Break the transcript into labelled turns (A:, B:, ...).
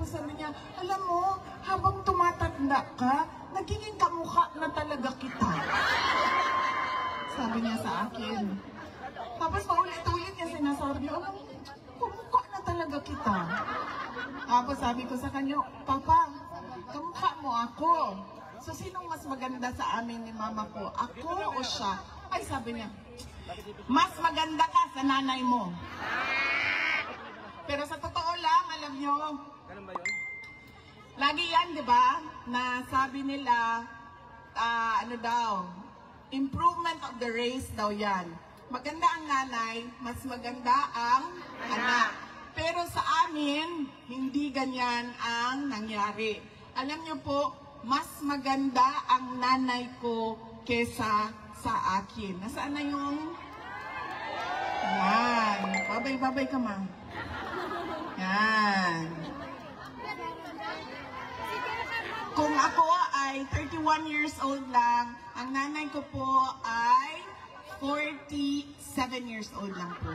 A: sabi niya, alam mo, habang tumatanda ka, nagiging kamukha na talaga kita. Sabi niya sa akin. Tapos paulit-ulit niya sinasabi niya, alam mo, kamukha na talaga kita. Tapos sabi ko sa kanya, Papa, kamukha mo ako. So, sinong mas maganda sa amin ni mama ko? Ako o siya? Ay, sabi niya, mas maganda ka sa nanay mo. Pero sa totoo lang, alam nyo, lagi yan, di ba, na sabi nila, ano daw, improvement of the race daw yan. Maganda ang nanay, mas maganda ang anak. Pero sa amin, hindi ganyan ang nangyari. Alam nyo po, mas maganda ang nanay ko kesa sa akin. Nasaan na yung... Yan. Babay-babay ka, ma. Yan. Kung ako ay 31 years old lang, ang nanay ko po ay 47 years old lang po.